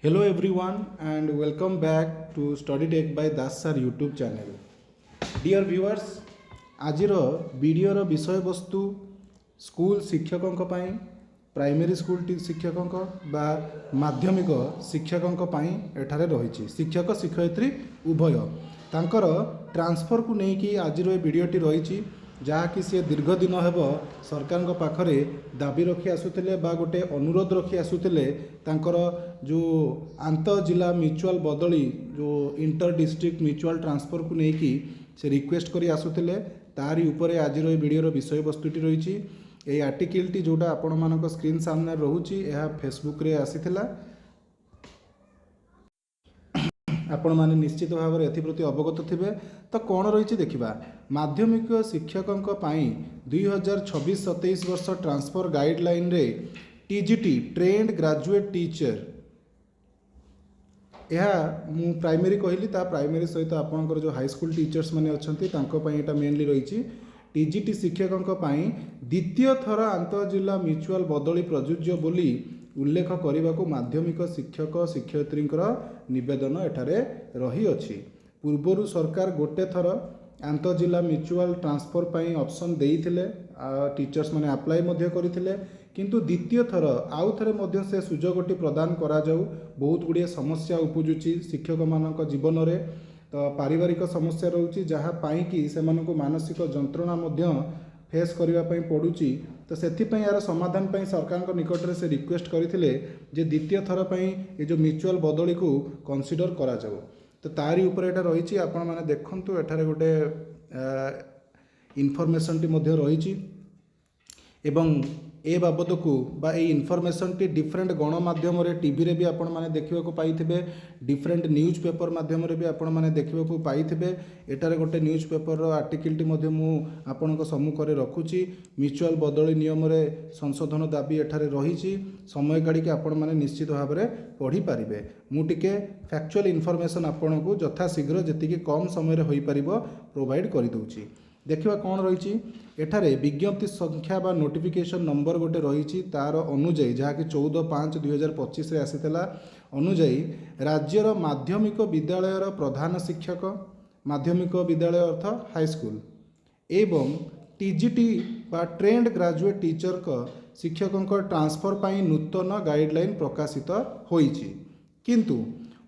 Hello everyone and welcome back to Study Tech by Das Sir YouTube channel. Dear viewers, आजिर वीडियोर विषय वस्तु school शिक्षकों पाई primary school शिक्षकों बा माध्यमिक शिक्षकों पाई एठारे रही शिक्षक शिक्षयित्री उभय तांकर ट्रांसफर को लेकिन आजिर वीडियोटी रही जहाँकि सी दीर्घ दिन हेब सरकार पाखरे दाबी रखी आसुले गोटे अनुरोध रखी आसुले तांकर जो आंत जिला म्यूचुअल बदली जो इंटर डिस्ट्रिक्ट म्यूचुअल ट्रांसफर को लेकिन से रिक्वेस्ट करी आसुले तारी उपरे आजिर विडियोर विषय वस्तुटी रही ये आर्टिकलटी जोटा आपण मानक स्क्रीन सामने रोचे यह फेसबुक रे आसीथिला आपण माने निश्चित भाव में एप्रति अवगत थे तो कौन रही देखा माध्यमिक शिक्षकों पाई 2026-27 वर्ष ट्रांसफर गाइडलाइन रे टीजीटी ट्रेंड ग्रेजुएट टीचर यह मु प्राइमरी कहली प्राइमरी सहित आपंकर जो हाई स्कूल टीचर्स माने अच्छा मेनली रही टीजीटी शिक्षकों पाई द्वितीय थर आंत जिला म्यूचुअल बदली प्रযোज्य बोली उल्लेख करने को माध्यमिक शिक्षक शिक्षयित्री नवेदन एठारे रही अछि। पूर्वर सरकार गोटे थर आंत जिला म्यूचुअल ट्रांसफर पाई ऑप्शन देइथिले टीचर्स माने अप्लाई मध्य करथिले किंतु द्वितीय थर आउ थरे मध्य से सुजोगटी प्रदान करा जाऊ बहुत गुड़िए समस्या उपजुची शिक्षक मानक जीवन रे तो पारिवारिक समस्या रोची जहाँ पाई कि सेमानकु मानसिक जंत्रणा मध्य फेस करने पड़ुची तो से यार समाधान पाई सरकार निकट में से रिक्वेस्ट करते जे द्वितीय थर पाई ये जो म्यूचुअल बदली को कंसीडर करा जाऊ तो तारी ऊपर एटा रही आपण माने देखंतु एठारे गोटे इनफॉरमेशन टी मध्य रही एवं ए बाबद को बा ए इनफॉरमेशन टी डिफरेंट गणमाध्यम टीवी रे भी आपण माने देखिबा को पाइथिबे डिफरेंट न्यूज पेपर माध्यम रे भी आपण माने देखिबा को पाइथिबे एटारे गोटे न्यूज पेपर रो आर्टिकल टी मध्य मु आपनक सम्मुख रे रखुची म्यूचुअल बदली नियम रे संशोधन दाबी एठारे रही समय काढ़ी आपण माने निश्चित भाव में पढ़ी पारिबे मु टिके फैक्चुअल इनफॉरमेशन आपनक यथा शीघ्र जति कम समय रे होई परिबो प्रोवाइड करि दउची देखिबा कोन रही एठारे विज्ञप्ति संख्या बा नोटिफिकेशन नंबर गोटे रही तार अनुजाई जहाँकि 14/5/2025 आसीला अनुजाई राज्यर माध्यमिक विद्यालयर प्रधान शिक्षक माध्यमिक विद्यालय अर्थ हाईस्कूल एवं टीजीटी बा ट्रेंड ग्रेजुएट टीचर का शिक्षकों ट्रांसफर पाई नूतन गाइडलाइन प्रकाशित होईची किंतु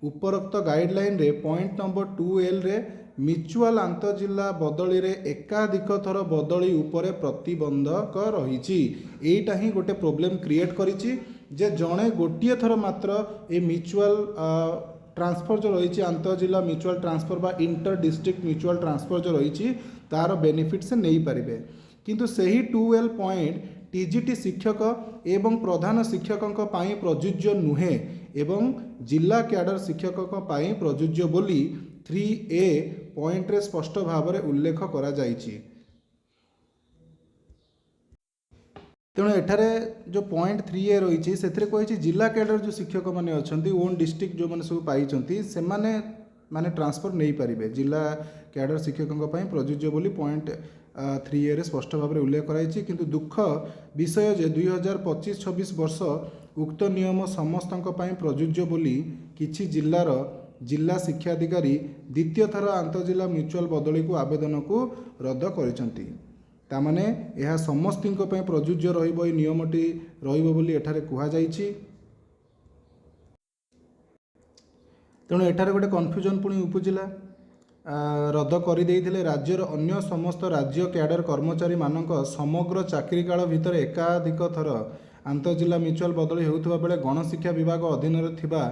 उपरोक्त गाइडलाइन रे पॉइंट नंबर 2L रे म्यूचुअल आंत जिला बदली रे एकाधिक थर बदली उपरे प्रतिबंधक रही एटा ही गोटे प्रोब्लेम क्रिएट करिछि जे जणे गोटिए थर मात्र ए म्यूचुअल ट्रांसफर जो रही आंत जिला म्यूचुअल ट्रांसफर बा इंटर डिस्ट्रिक्ट म्यूचुअल ट्रांसफर जो रही तार बेनिफिट से नहीं पारिबे किंतु सही 2L पॉइंट टीजीटी शिक्षक एवं प्रधान शिक्षकों पाई प्रযোज्य नुहे एवं जिला कैडर शिक्षकों पाई प्रযোज्य बोली 3A पॉइंट रे स्पष्ट भाव में उल्लेख करा जाइछि तेणु एठारे जो पॉइंट 3A रही से कही जिला कैडर जो शिक्षक मैंने अच्छा ओन डिस्ट्रिक्ट जो मैंने सब पाई से माने ट्रांसफर नहीं पारे जिला कैडर शिक्षकों प्रযোज्य बोली पॉइंट 3A रे स्पष्ट भाव में उल्लेख कराई किंतु दुख विषय जे 2025-26 वर्ष उक्त नियम समस्त प्रযোज्य बोली किछि जिलार जिला शिक्षाधिकारी द्वितीय थर आंत जिला म्यूचुअल बदली को आवेदन को रद्द करिसंती तामाने यह समस्त प्रযোज्य रहिबो नियमटी रहिबो बोली एठारे कुहा जाइछि तेणु एठारे गोटे कन्फ्यूजन पुणी उपजिला रद्द कर राज्यर अन्य समस्त राज्य कैडर कर्मचारी मानक समग्र चाकरी काल भितर एकाधिक थर आंत जिला म्यूचुअल बदली होउथबा बेले गणशिक्षा विभाग अधीन थिबा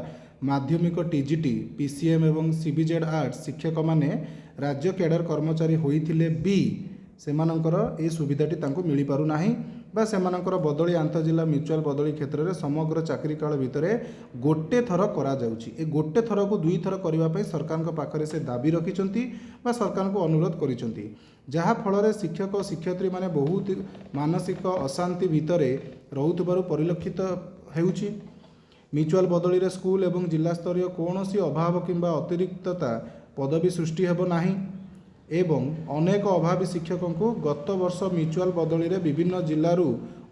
माध्यमिक टीजीटी पीसीएम एवं सीबीजेड आर्ट्स शिक्षक माने राज्य कैडर कर्मचारी होइथिले भी सेमानंकर ए सुविधाटी तांको मिली पारु नाही बा सेमानंकर बदली आंत जिला म्यूचुअल बदली क्षेत्र में समग्र चाकरी काल भितर गोटे थर करा जाउची ए गोटे थर को दुई थर करबा पई सरकार को पाखरे से दाबी रखिचंती बा सरकार को अनुरोध करिचंती जहाँ फल शिक्षक और शिक्षयित्री माने बहुत मानसिक अशांति भितर रहुथबारु परिलक्षित हेउची म्यूचुअल बदली रे स्कूल एवं जिला स्तरीय कौन सी अभाव किंबा अतिरिक्तता पदवी सृष्टि हेब नाही एवं अनेक अभावी शिक्षकों को गत वर्ष म्यूचुअल बदली रे विभिन्न जिलूर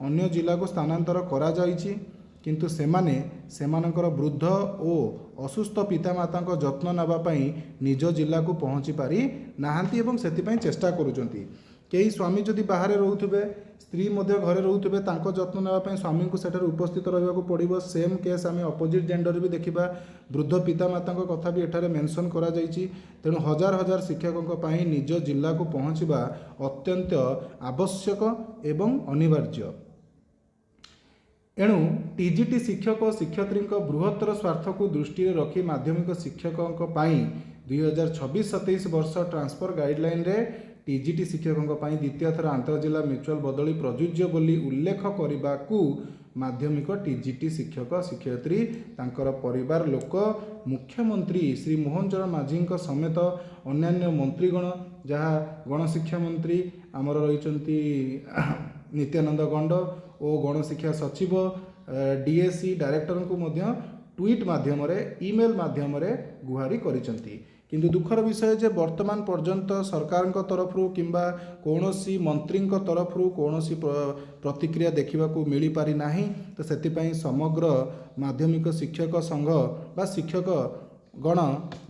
अन्य जिला को स्थानांतर करा जाइछि किंतु सेमाने सेमानंकर वृद्ध ओ असुस्थ पितामाता जत्न नेबा पई निज जिला को पहुँची पारि नाहांती एवं सेति चेष्टा करुचंती। कई स्वामी जदि बाहर रोथुबे स्त्री मध्य घरे रोथुबे तांको जत्न नेबा स्वामी को सेठार उपस्थित रहिबाकू पड़िबो। सेम केस आम अपोजिट जेंडर भी देखा वृद्ध पितामाता कथा भी एठारे मेंशन करा जायछि। तेणु हजार हजार शिक्षकों पई निज जिला को पहुँचवा अत्यंत आवश्यक एवं अनिवार्य। एणु टीजीटी शिक्षक और शिक्षयित्री बृहत्तर स्वार्थ को दृष्टि रखी माध्यमिक शिक्षकों 2026-27 वर्ष ट्रांसफर गाइडलाइन रे टीजीटी शिक्षकों द्वितीय थर आंतरजिला म्यूचुअल बदली प्रযোज्य बोली उल्लेख करने को माध्यमिक टीजीटी शिक्षक शिक्षयित्री तांकर परिवार लोक मुख्यमंत्री श्री मोहन चरण माझी समेत अन्यान्य मंत्रीगण जहाँ गणशिक्षा मंत्री आमर रही नित्यानंद गंड और गणशिक्षा सचिव डीएससी डायरेक्टर को मध्य ट्वीट माध्यम ईमेल माध्यम गुहारी करिसेंती। किंतु दुखर विषय जे वर्तमान पर्यंत सरकार तरफ किंबा कौनसी मंत्री तरफ कौन प्रतिक्रिया देखा मिल पारि नाही। तो सेतिपई समग्र माध्यमिक शिक्षक संघ बा शिक्षक गण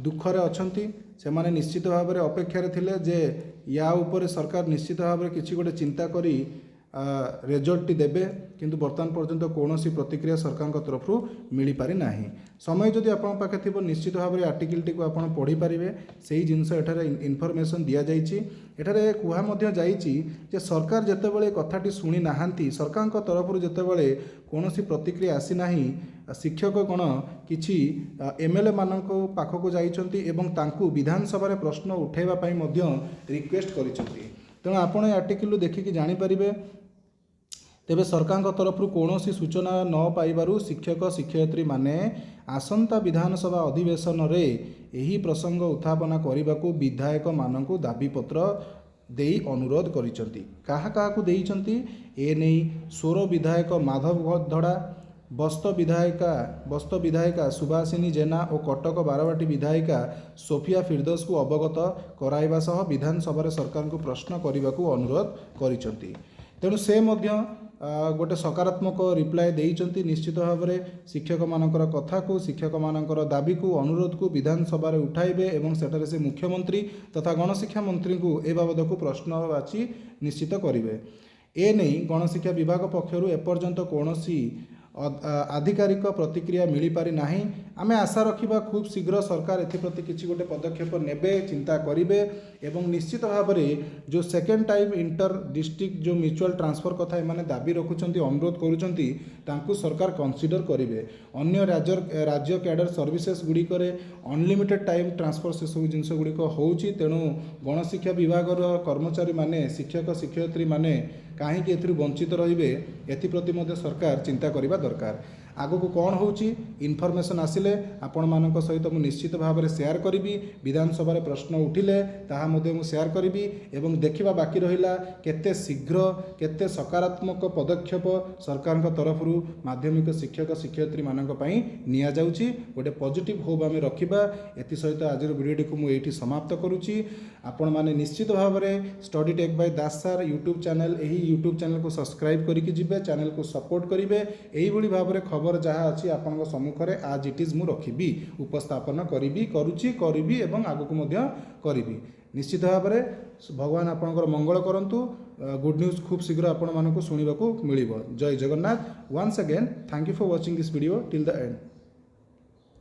दुखरे अछंती। सेमाने निश्चित भाव में अपेक्षा थिले जे या ऊपर सरकार निश्चित भाव में किसी गोटे चिंता करी रेजल्ट देबे, किंतु वर्तमान पर्यंत कौन प्रतिक्रिया सरकार तरफ मिल पारि नाही। समय जदि आपण पाखे थिबो निश्चित भाव में आर्टिकल टी को आपण पढ़ी पारिबे। सेही जिनस एठारे इनफॉरमेशन दिया जाइछि। एठारे कुहा मध्य जाइछि जे सरकार जेतेबेले कथाटी शुणी नाहांती, सरकार तरफ जेतेबेले कौनसी प्रतिक्रिया आसी नाही, शिक्षक गण किछि एमएलए मानक पाखक जाइछंती एवं तांकु विधानसभा रे प्रश्न उठाइबा पई मध्य रिक्वेस्ट करिछंती। तेणु आपण ए आर्टिकल देखिकी जानि परिबे। तेबे सरकार तरफ कौन सूचना न पाइबारु शिक्षक शिक्षयित्री माने आसंता विधानसभा अधिवेशन रे एही प्रसंग उत्थापना करने को विधायक मानक दाबीपत्र दे अनुरोध करिसंती। काहा काहा को देइसंती ए नहीं सोर विधायक माधव धड़ा, बस्त विधायिका सुभाषिनी जेना और कटक बारवाटी विधायिका सोफिया फिरदौस को अवगत कराइबा सह विधानसभा रे सरकार को प्रश्न करने को अनुरोध करिसंती। तेणु से मध्य गोटे सकारात्मक रिप्लाय देइचंती। निश्चित भाव में शिक्षक मानकर कथा को शिक्षक मानकर दाबी को अनुरोध को विधानसभा रे उठाइबे एवं सेठारे से मुख्यमंत्री तथा गणशिक्षा मंत्री को ए बाबद को प्रश्नवाची निश्चित करिवे। ए नहीं गणशिक्षा विभाग पक्षरु एपर्यंत कौनसी आधिकारिक प्रतिक्रिया मिल पारि नाही। आमे आशा रखिबा खूब शीघ्र सरकार एप्रति किसी गोटे पदक्षेप नेबे, चिंता करिवे एवं निश्चित भाव में जो सेकेंड टाइम इंटर डिस्ट्रिक्ट जो म्यूचुअल ट्रांसफर कथा एमाने दाबी रखुचंती अनुरोध करुचंती तांकु सरकार कंसीडर करिवे। अन्य राज्य कैडर सर्विसेस गुड़िकरे अनलिमिटेड टाइम ट्रांसफर से सब जिनस गुड़िक होउची। तेणु गणशिक्षा विभाग कर्मचारी माने शिक्षक शिक्षयित्री माने कहीं एथि वंचित रहिबे एप्रति सरकार चिंता करने दरकार। आगक कौन होची इनफॉरमेशन आसिले आपण मानक सहित मु निश्चित भाव में शेयर करी। विधानसभा रे प्रश्न उठिले ताहा मध्य मु शेयर करी एवं देखिबा बाकी रहिला केते शीघ्र केते सकारात्मक पदक्षेप सरकार तरफ माध्यमिक शिक्षक शिक्षयित्री मानक पई निया जाउची। गोटे पॉजिटिव होप आमे रखिबा। एति सहित आज वीडियो को मु एठी समाप्त करूची। आपण माने निश्चित भाव में स्टडी टेक बाय दास सर यूट्यूब चैनल एही यूट्यूब चैनल को सब्सक्राइब करिकि जिबे, चैनल को सपोर्ट करिवे। एही भली भाव में खबर जहाँ अच्छी आपण सम्मुख में आज इट इज मु रखी उपस्थापन करी एवं आगक करी। निश्चित भाव में भगवान आपणकर मंगल करंतु। गुड न्यूज खूब शीघ्र आपण मानक शुणा मिल। जय Jagannath. Once again thank you for watching this video till the and.